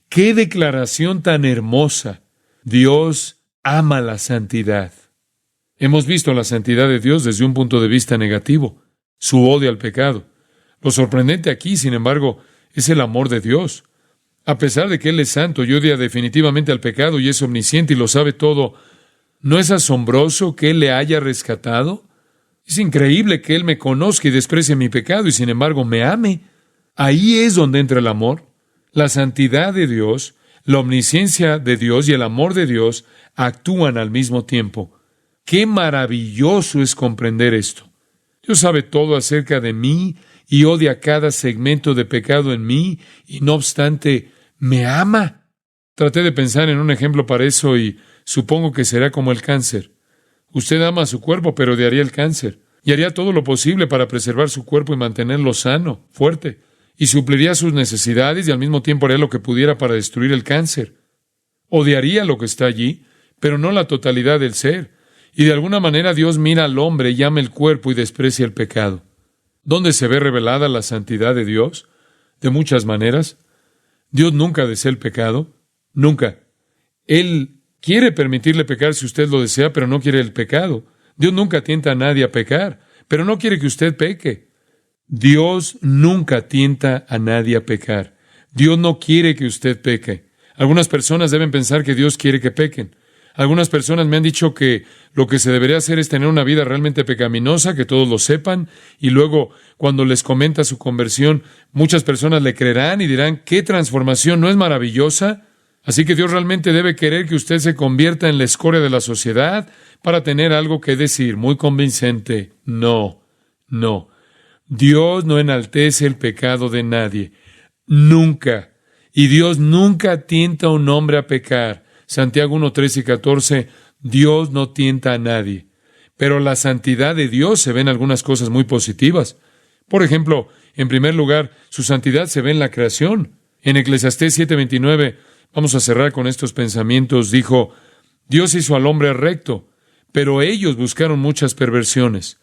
¡Qué declaración tan hermosa! Dios ama la santidad. Hemos visto la santidad de Dios desde un punto de vista negativo, su odio al pecado. Lo sorprendente aquí, sin embargo, es el amor de Dios. A pesar de que Él es santo y odia definitivamente al pecado y es omnisciente y lo sabe todo, ¿no es asombroso que Él le haya rescatado? Es increíble que Él me conozca y desprecie mi pecado y sin embargo me ame. Ahí es donde entra el amor. La santidad de Dios, la omnisciencia de Dios y el amor de Dios actúan al mismo tiempo. ¡Qué maravilloso es comprender esto! Dios sabe todo acerca de mí y odia cada segmento de pecado en mí y no obstante me ama. Traté de pensar en un ejemplo para eso y supongo que será como el cáncer. Usted ama a su cuerpo, pero odiaría el cáncer y haría todo lo posible para preservar su cuerpo y mantenerlo sano, fuerte, y supliría sus necesidades y al mismo tiempo haría lo que pudiera para destruir el cáncer. Odiaría lo que está allí, pero no la totalidad del ser. Y de alguna manera Dios mira al hombre y ama el cuerpo y desprecia el pecado. ¿Dónde se ve revelada la santidad de Dios? De muchas maneras. Dios nunca desea el pecado. Nunca. Él quiere permitirle pecar si usted lo desea, pero no quiere el pecado. Dios nunca tienta a nadie a pecar, pero no quiere que usted peque. Dios nunca tienta a nadie a pecar. Dios no quiere que usted peque. Algunas personas deben pensar que Dios quiere que pequen. Algunas personas me han dicho que lo que se debería hacer es tener una vida realmente pecaminosa, que todos lo sepan, y luego, cuando les comenta su conversión, muchas personas le creerán y dirán, ¿qué transformación? ¿No es maravillosa? Así que Dios realmente debe querer que usted se convierta en la escoria de la sociedad para tener algo que decir muy convincente. No, no. Dios no enaltece el pecado de nadie. Nunca. Y Dios nunca tienta a un hombre a pecar. Santiago 1, 13 y 14, Dios no tienta a nadie. Pero la santidad de Dios se ve en algunas cosas muy positivas. Por ejemplo, en primer lugar, su santidad se ve en la creación. En Eclesiastés 7:29, vamos a cerrar con estos pensamientos, dijo, Dios hizo al hombre recto, pero ellos buscaron muchas perversiones.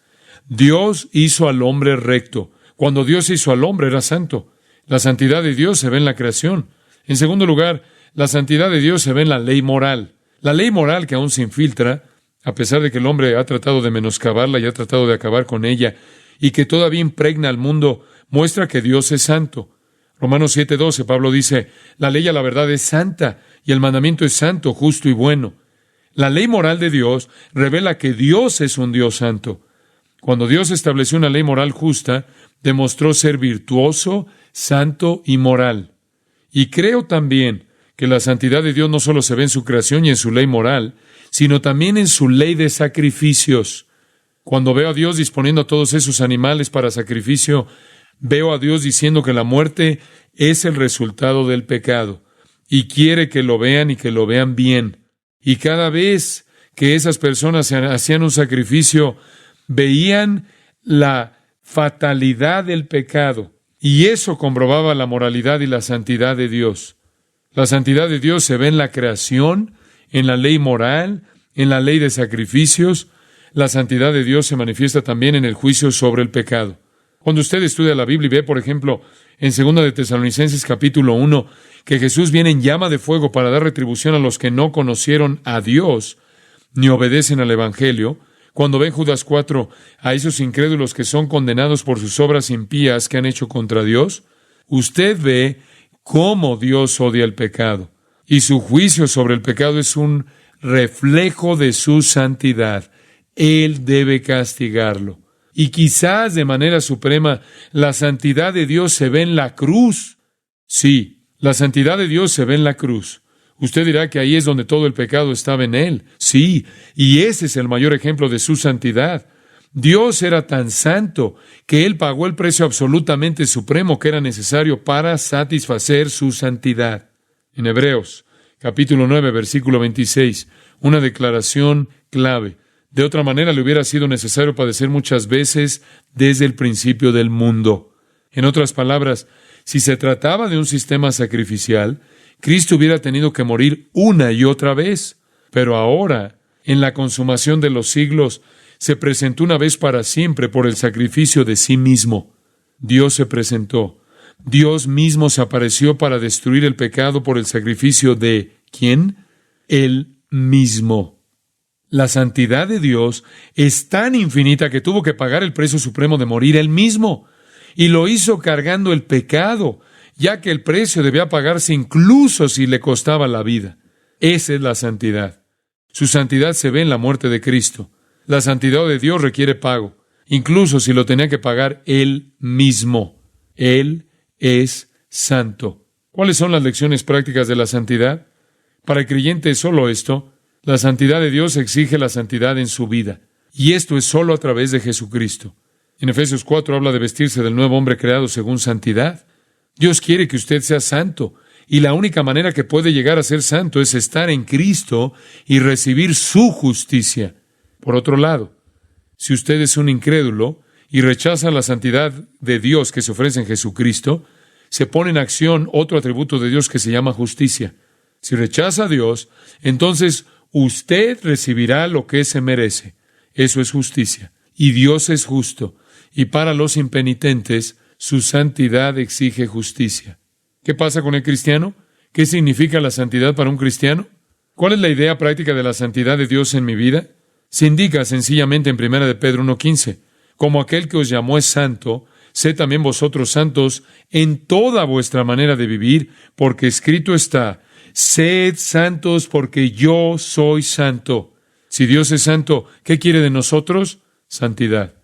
Dios hizo al hombre recto. Cuando Dios hizo al hombre era santo. La santidad de Dios se ve en la creación. En segundo lugar, la santidad de Dios se ve en la ley moral. La ley moral que aún se infiltra, a pesar de que el hombre ha tratado de menoscabarla y ha tratado de acabar con ella, y que todavía impregna al mundo, muestra que Dios es santo. Romanos 7:12, Pablo dice, la ley a la verdad es santa, y el mandamiento es santo, justo y bueno. La ley moral de Dios revela que Dios es un Dios santo. Cuando Dios estableció una ley moral justa, demostró ser virtuoso, santo y moral. Y creo también que la santidad de Dios no solo se ve en su creación y en su ley moral, sino también en su ley de sacrificios. Cuando veo a Dios disponiendo a todos esos animales para sacrificio, veo a Dios diciendo que la muerte es el resultado del pecado, y quiere que lo vean y que lo vean bien. Y cada vez que esas personas hacían un sacrificio, veían la fatalidad del pecado, y eso comprobaba la moralidad y la santidad de Dios. La santidad de Dios se ve en la creación, en la ley moral, en la ley de sacrificios. La santidad de Dios se manifiesta también en el juicio sobre el pecado. Cuando usted estudia la Biblia y ve, por ejemplo, en 2 de Tesalonicenses capítulo 1, que Jesús viene en llama de fuego para dar retribución a los que no conocieron a Dios ni obedecen al Evangelio. Cuando ve en Judas 4 a esos incrédulos que son condenados por sus obras impías que han hecho contra Dios, usted ve cómo Dios odia el pecado. Y su juicio sobre el pecado es un reflejo de su santidad. Él debe castigarlo. Y quizás de manera suprema, la santidad de Dios se ve en la cruz. Sí, la santidad de Dios se ve en la cruz. Usted dirá que ahí es donde todo el pecado estaba en Él. Sí, y ese es el mayor ejemplo de su santidad. Dios era tan santo que Él pagó el precio absolutamente supremo que era necesario para satisfacer su santidad. En Hebreos, capítulo 9, versículo 26, una declaración clave. De otra manera le hubiera sido necesario padecer muchas veces desde el principio del mundo. En otras palabras, si se trataba de un sistema sacrificial, Cristo hubiera tenido que morir una y otra vez. Pero ahora, en la consumación de los siglos, se presentó una vez para siempre por el sacrificio de sí mismo. Dios se presentó. Dios mismo se apareció para destruir el pecado por el sacrificio de ¿quién? Él mismo. La santidad de Dios es tan infinita que tuvo que pagar el precio supremo de morir Él mismo. Y lo hizo cargando el pecado, ya que el precio debía pagarse incluso si le costaba la vida. Esa es la santidad. Su santidad se ve en la muerte de Cristo. La santidad de Dios requiere pago, incluso si lo tenía que pagar Él mismo. Él es santo. ¿Cuáles son las lecciones prácticas de la santidad? Para el creyente es solo esto. La santidad de Dios exige la santidad en su vida. Y esto es solo a través de Jesucristo. En Efesios 4 habla de vestirse del nuevo hombre creado según santidad. Dios quiere que usted sea santo. Y la única manera que puede llegar a ser santo es estar en Cristo y recibir su justicia. Por otro lado, si usted es un incrédulo y rechaza la santidad de Dios que se ofrece en Jesucristo, se pone en acción otro atributo de Dios que se llama justicia. Si rechaza a Dios, entonces usted recibirá lo que se merece. Eso es justicia. Y Dios es justo. Y para los impenitentes, su santidad exige justicia. ¿Qué pasa con el cristiano? ¿Qué significa la santidad para un cristiano? ¿Cuál es la idea práctica de la santidad de Dios en mi vida? Se indica sencillamente en 1 de Pedro 1:15. Como aquel que os llamó es santo, sed también vosotros santos en toda vuestra manera de vivir, porque escrito está, sed santos porque yo soy santo. Si Dios es santo, ¿qué quiere de nosotros? Santidad.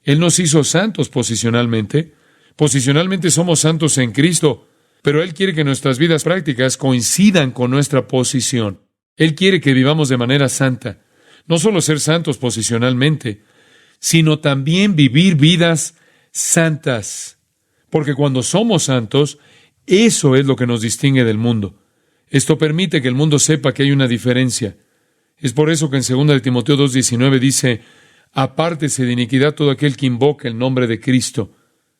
Él nos hizo santos posicionalmente. Posicionalmente somos santos en Cristo, pero Él quiere que nuestras vidas prácticas coincidan con nuestra posición. Él quiere que vivamos de manera santa. No solo ser santos posicionalmente, sino también vivir vidas santas. Porque cuando somos santos, eso es lo que nos distingue del mundo. Esto permite que el mundo sepa que hay una diferencia. Es por eso que en 2 de Timoteo 2:19 dice, apártese de iniquidad todo aquel que invoca el nombre de Cristo.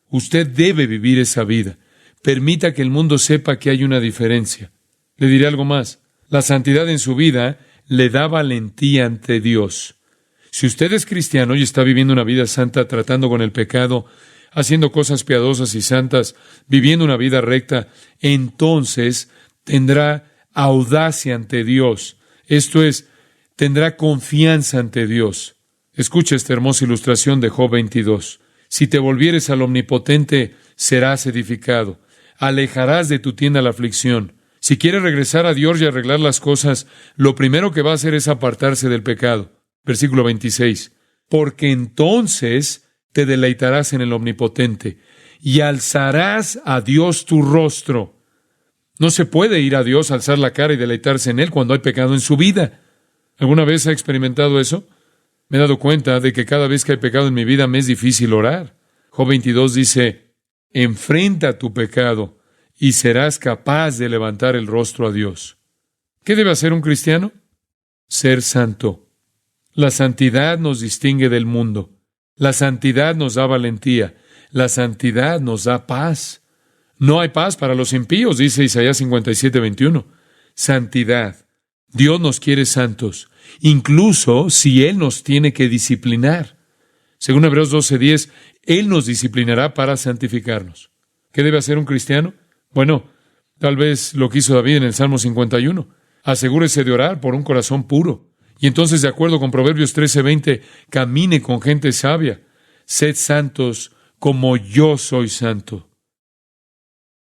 Usted debe vivir esa vida. Permita que el mundo sepa que hay una diferencia. Le diré algo más. La santidad en su vida le da valentía ante Dios. Si usted es cristiano y está viviendo una vida santa, tratando con el pecado, haciendo cosas piadosas y santas, viviendo una vida recta, entonces tendrá audacia ante Dios. Esto es, tendrá confianza ante Dios. Escucha esta hermosa ilustración de Job 22. Si te volvieres al Omnipotente, serás edificado. Alejarás de tu tienda la aflicción. Si quieres regresar a Dios y arreglar las cosas, lo primero que va a hacer es apartarse del pecado. Versículo 26. Porque entonces te deleitarás en el Omnipotente y alzarás a Dios tu rostro. No se puede ir a Dios, alzar la cara y deleitarse en Él cuando hay pecado en su vida. ¿Alguna vez ha experimentado eso? Me he dado cuenta de que cada vez que hay pecado en mi vida me es difícil orar. Job 22 dice, enfrenta tu pecado y serás capaz de levantar el rostro a Dios. ¿Qué debe hacer un cristiano? Ser santo. La santidad nos distingue del mundo. La santidad nos da valentía. La santidad nos da paz. No hay paz para los impíos, dice Isaías 57:21. Santidad. Dios nos quiere santos, incluso si Él nos tiene que disciplinar. Según Hebreos 12:10, Él nos disciplinará para santificarnos. ¿Qué debe hacer un cristiano? Bueno, tal vez lo que hizo David en el Salmo 51. Asegúrese de orar por un corazón puro. Y entonces, de acuerdo con Proverbios 13:20, camine con gente sabia. Sed santos como yo soy santo.